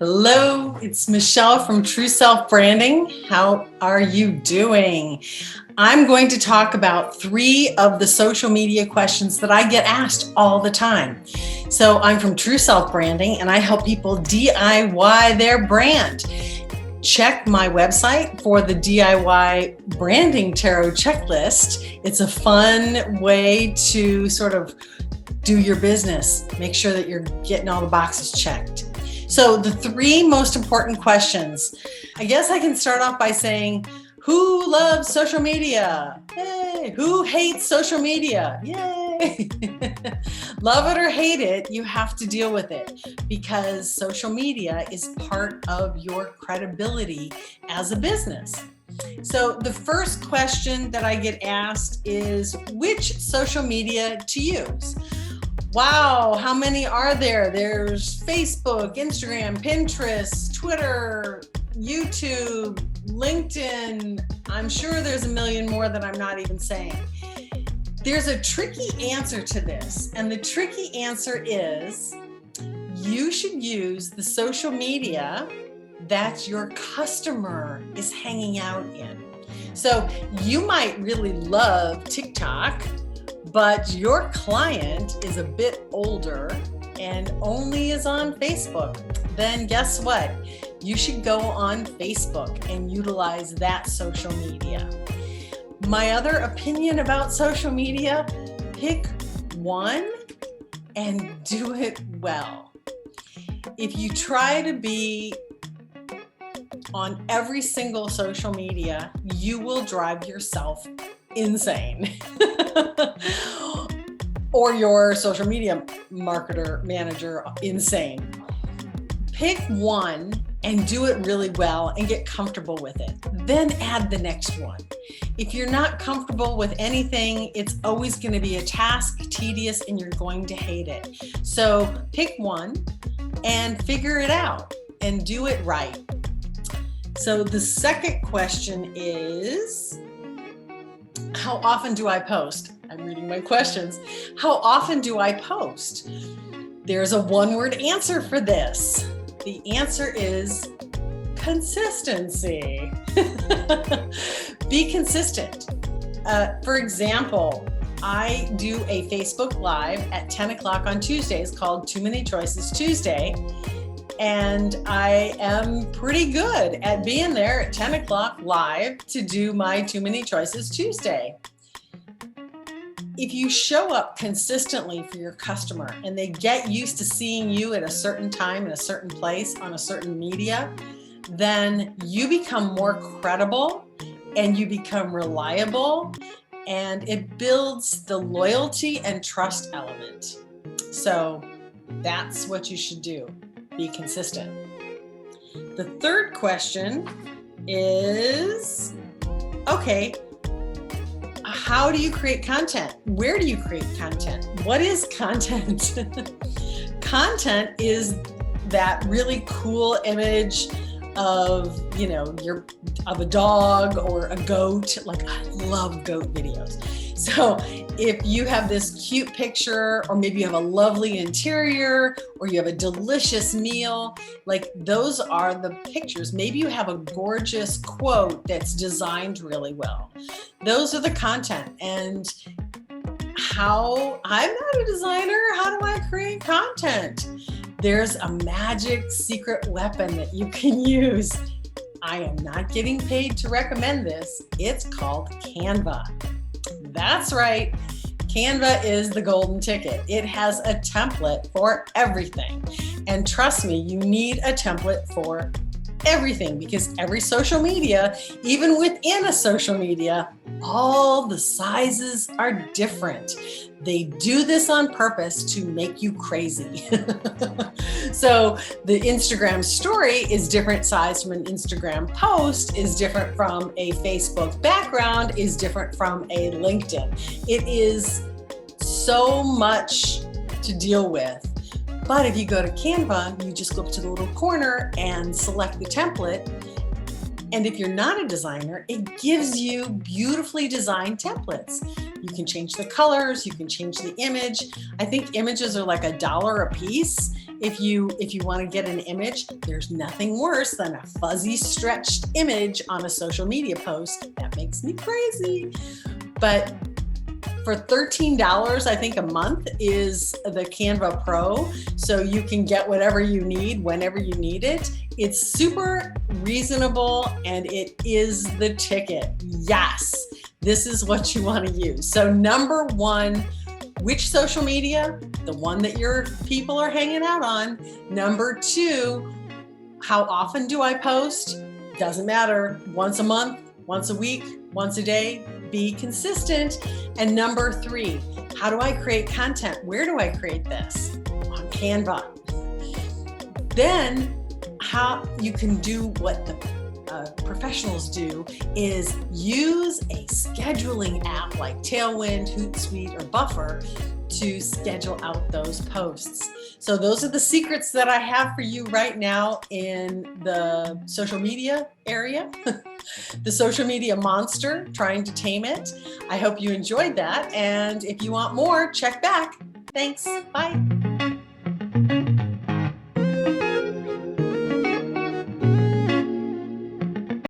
Hello, it's Michelle from True Self Branding. How are you doing? I'm going to talk about 3 of the social media questions that I get asked all the time. So I'm from True Self Branding and I help people DIY their brand. Check my website for the DIY Branding Tarot Checklist. It's a fun way to sort of do your business. Make sure that you're getting all the boxes checked. So the 3 most important questions, I guess I can start off by saying, who loves social media? Yay! Who hates social media? Yay! Love it or hate it, you have to deal with it because social media is part of your credibility as a business. So the first question that I get asked is, which social media to use? Wow, how many are there? There's Facebook, Instagram, Pinterest, Twitter, YouTube, LinkedIn. I'm sure there's a million more that I'm not even saying. There's a tricky answer to this, and the tricky answer is you should use the social media that your customer is hanging out in. So you might really love TikTok, but your client is a bit older and only is on Facebook, then guess what? You should go on Facebook and utilize that social media. My other opinion about social media, pick one and do it well. If you try to be on every single social media, you will drive yourself insane. Or your social media marketer, manager, insane. Pick one and do it really well and get comfortable with it. Then add the next one. If you're not comfortable with anything, it's always going to be a task, tedious, and you're going to hate it. So pick one and figure it out and do it right. So the second question is, how often do I post? I'm reading my questions. How often do I post? There's a one-word answer for this. The answer is consistency. Be consistent. For example, I do a Facebook Live at 10 o'clock on Tuesdays called Too Many Choices Tuesday. And I am pretty good at being there at 10 o'clock live to do my Too Many Choices Tuesday. If you show up consistently for your customer and they get used to seeing you at a certain time in a certain place on a certain media, then you become more credible and you become reliable, and it builds the loyalty and trust element. So that's what you should do. Be consistent. The third question is, okay, how do you create content? Where do you create content? What is content? Content is that really cool image of, of a dog or a goat. Like, I love goat videos. So if you have this cute picture, or maybe you have a lovely interior, or you have a delicious meal, like those are the pictures. Maybe you have a gorgeous quote that's designed really well. Those are the content. And I'm not a designer. How do I create content? There's a magic secret weapon that you can use. I am not getting paid to recommend this. It's called Canva. That's right. Canva is the golden ticket. It has a template for everything. And trust me, you need a template for everything because every social media, even within a social media, all the sizes are different. They do this on purpose to make you crazy. So the Instagram story is different size from an Instagram post, is different from a Facebook background, is different from a LinkedIn. It is so much to deal with. But if you go to Canva, you just go up to the little corner and select the template. And if you're not a designer, it gives you beautifully designed templates. You can change the colors, you can change the image. I think images are like $1 a piece. If you want to get an image, there's nothing worse than a fuzzy stretched image on a social media post. That makes me crazy. But for $13, I think a month is the Canva Pro. So you can get whatever you need whenever you need it. It's super reasonable and it is the ticket. Yes, this is what you want to use. So number one, which social media? The one that your people are hanging out on. Number two, how often do I post? Doesn't matter. Once a month, once a week, once a day. Be consistent. And number three, how do I create content? Where do I create this? On Canva. Then how you can do what the professionals do is use a scheduling app like Tailwind, Hootsuite, or Buffer to schedule out those posts. So those are the secrets that I have for you right now in the social media area, the social media monster, trying to tame it. I hope you enjoyed that. And if you want more, check back. Thanks. Bye.